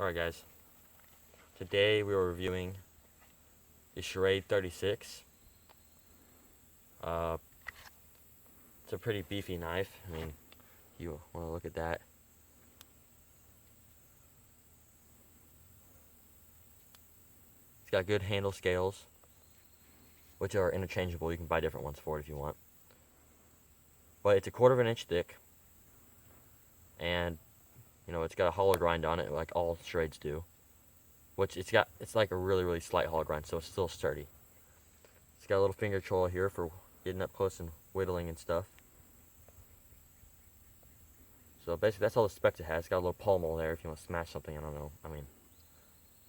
Alright guys, today we are reviewing the Scharde 36. It's a pretty beefy knife. I mean, you want to look at that. It's got good handle scales, which are interchangeable. You can buy different ones for it if you want. But it's a 1/4 of an inch thick, and you know, it's got a hollow grind on it like all Schardes do. Which it's like a really slight hollow grind, so it's still sturdy. It's got a little finger control here for getting up close and whittling and stuff. So basically that's all the specs it has. It's got a little pommel there if you want to smash something. I don't know. I mean,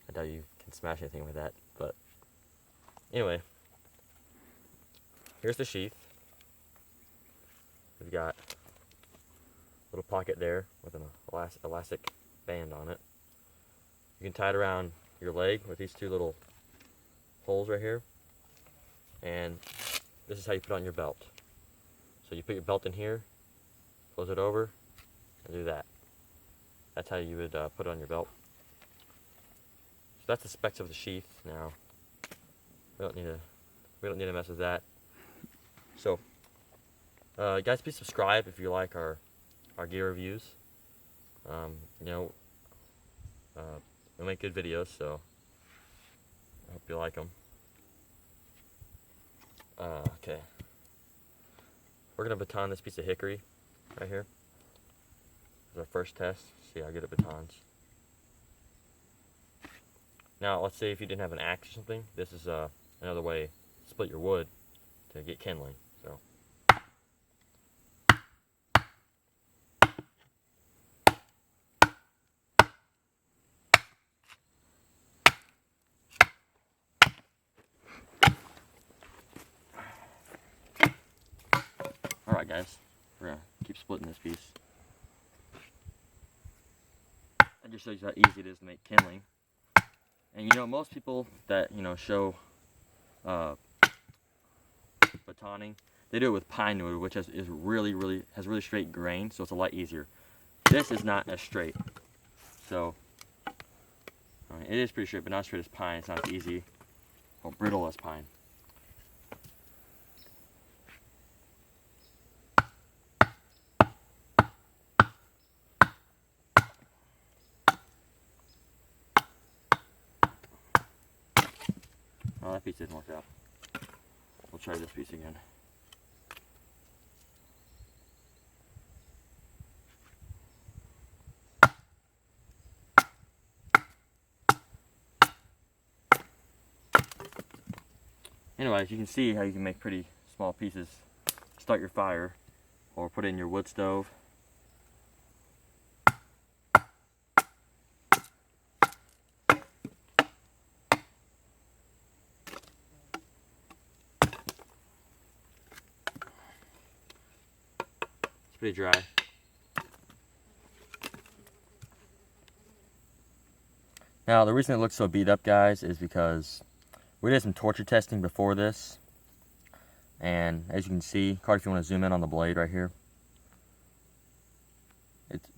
I doubt you can smash anything with that. But anyway, here's the sheath. We've got a little pocket there with an elastic band on it. You can tie it around your leg with these two little holes right here. And this is how you put it on your belt. So you put your belt in here, close it over, and do that. That's how you would put it on your belt. So that's the specs of the sheath. Now we don't need to mess with that. So guys, please subscribe if you like our gear reviews. You know, we make good videos, so I hope you like them. Okay, we're gonna baton this piece of hickory right here. This is our first test. See how good it batons. Now, let's say if you didn't have an axe or something, this is another way to split your wood to get kindling. So. Alright guys, we're going to keep splitting this piece. That just shows you how easy it is to make kindling. And you know, most people that, you know, show batoning, they do it with pine wood, which has really straight grain, so it's a lot easier. This is not as straight. So, I mean, it is pretty straight, but not as straight as pine. It's not as easy or brittle as pine. Oh, that piece didn't work out. We'll try this piece again. Anyways, you can see how you can make pretty small pieces. Start your fire, or put it in your wood stove. Pretty dry. Now the reason it looks so beat up, guys, is because we did some torture testing before this, and as you can see, Carter, if you want to zoom in on the blade right here,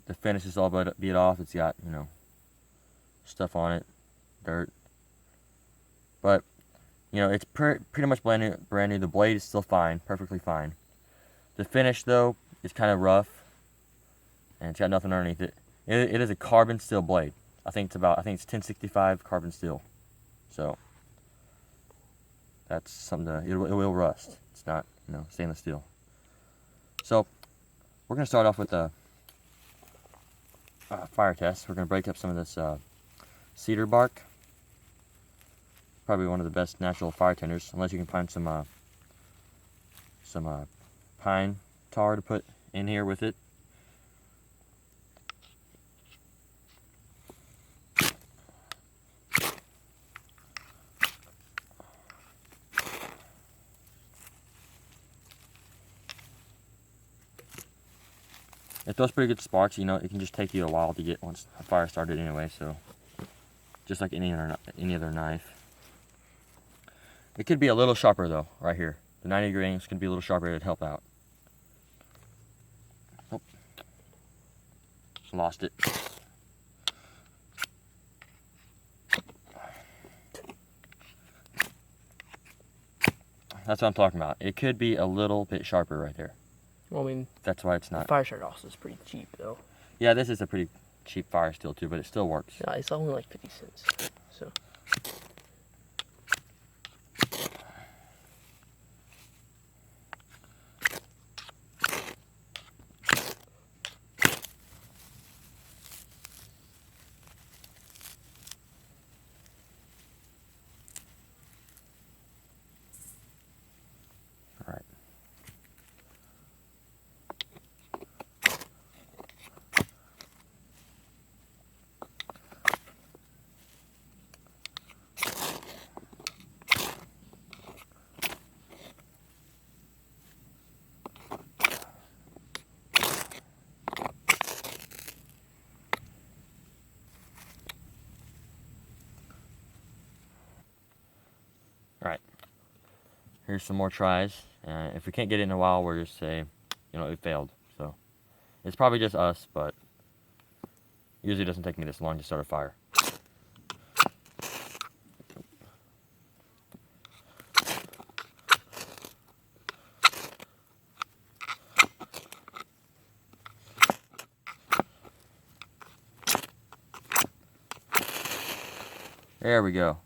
the finish is all beat off. It's got, you know, stuff on it, dirt, but you know, it's pretty much brand new. The blade is still fine, perfectly fine. The finish though, it's kind of rough, and it's got nothing underneath it. It is a carbon steel blade. I think it's 1065 carbon steel. So that's something it will rust. It's not, you know, stainless steel. So we're gonna start off with a fire test. We're gonna break up some of this cedar bark. Probably one of the best natural fire tenders, unless you can find some pine tar to put in here with it. It throws pretty good sparks. You know, it can just take you a while to get once a fire started anyway, so just like any other knife. It could be a little sharper though, right here. The 90-degree angles can be a little sharper. It'd help out. Oh, lost it. that's what I'm talking about. It could be a little bit sharper right there. Well, I mean, that's why it's the not. fire starter also is pretty cheap, though. Yeah, this is a pretty cheap fire steel too, but it still works. Yeah, it's only like 50 cents. So. All right. Alright, here's some more tries. If we can't get it in a while, we'll just say, it failed. So, it's probably just us, but usually it doesn't take me this long to start a fire. There we go.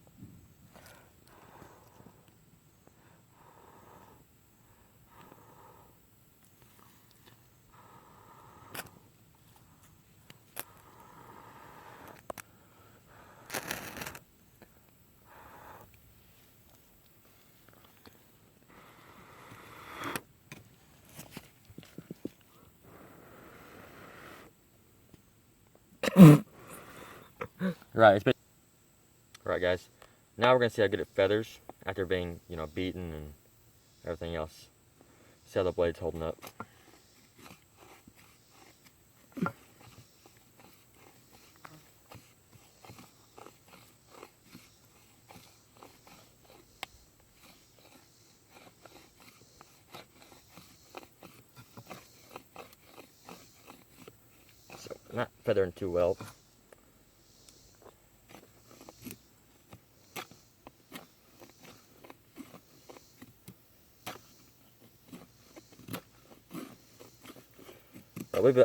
Right, Alright guys, now we're going to see how good it feathers after being, beaten and everything else. See how the blade's holding up. So, not feathering too well.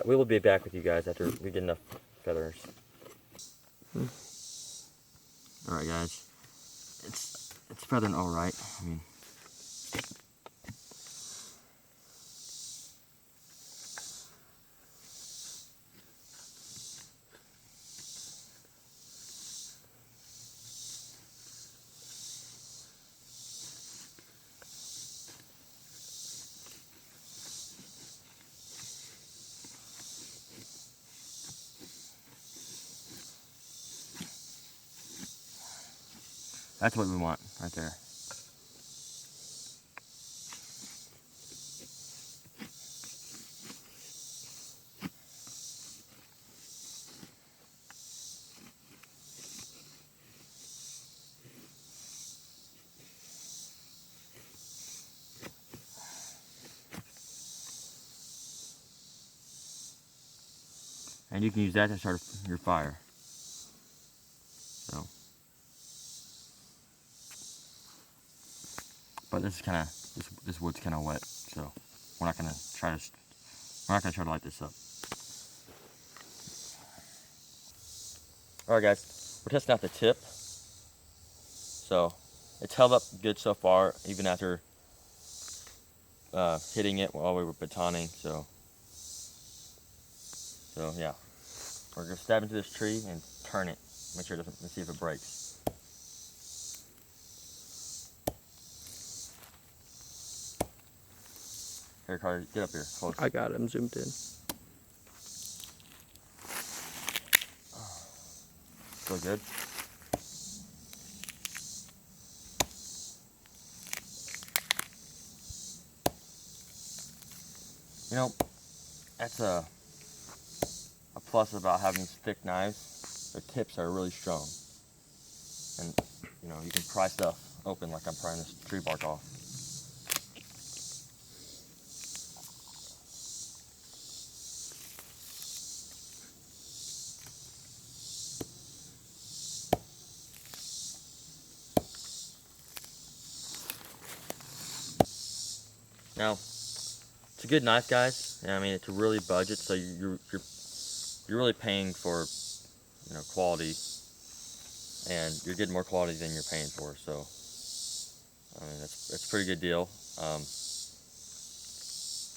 We will be back with you guys after we get enough feathers. Alright guys, it's feathering alright. I mean, that's what we want right there. And you can use that to start your fire. So, but this is kind of this wood's kind of wet, so we're not gonna try to light this up. All right, guys, we're testing out the tip. So it's held up good so far, even after hitting it while we were batoning. So yeah, we're gonna stab into this tree and turn it. Make sure it doesn't. Let's see if it breaks. Here, Carter, get up here, close. I got it, I'm zoomed in. Feel good? That's a plus about having thick knives. Their tips are really strong. And, you can pry stuff open like I'm prying this tree bark off. Now, it's a good knife, guys. I mean, it's a really budget, so you're really paying for, you know, quality, and you're getting more quality than you're paying for. So, I mean, that's a pretty good deal.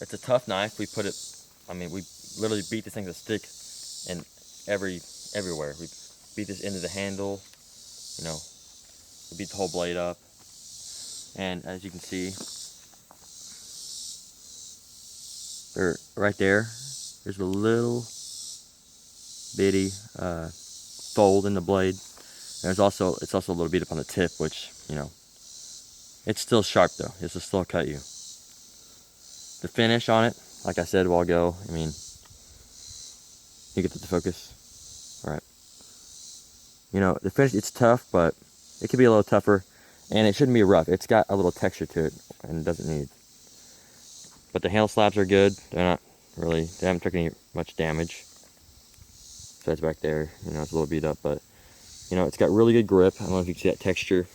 It's a tough knife. We put it. I mean, we literally beat this thing with a stick, and everywhere. We beat this into the handle. You know, we beat the whole blade up, and as you can see, right there. There's a little bitty fold in the blade. It's also a little beat up on the tip, which, you know, it's still sharp though. This will still cut you. The finish on it, like I said a while ago, I mean, you get the focus. All right. You know, the finish, it's tough, but it could be a little tougher, and it shouldn't be rough. It's got a little texture to it, and it doesn't need. But the handle slabs are good. They're not really, they haven't taken any much damage. So that's back there, you know, it's a little beat up, but you know, it's got really good grip. I don't know if you can see that texture.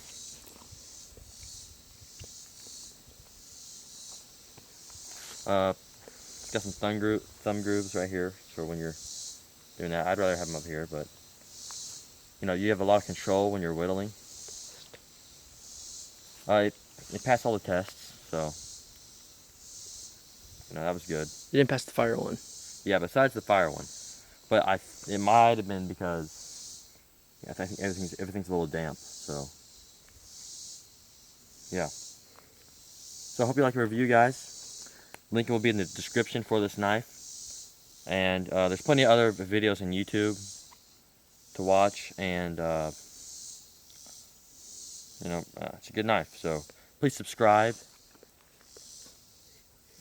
It's got some thumb grooves right here for when you're doing that. I'd rather have them up here, but you know, you have a lot of control when you're whittling. It passed all the tests, so you know, that was good. You didn't pass the fire one. Yeah, besides the fire one, but it might have been because, yeah, I think everything's a little damp. So yeah. So I hope you like the review, guys. Link will be in the description for this knife, and there's plenty of other videos on YouTube to watch, and you know, it's a good knife. So please subscribe.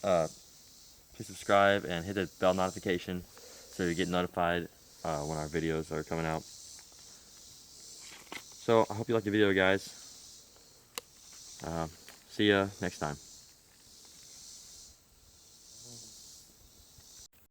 Please subscribe and hit the bell notification so you get notified when our videos are coming out. So I hope you liked the video, guys. See ya next time.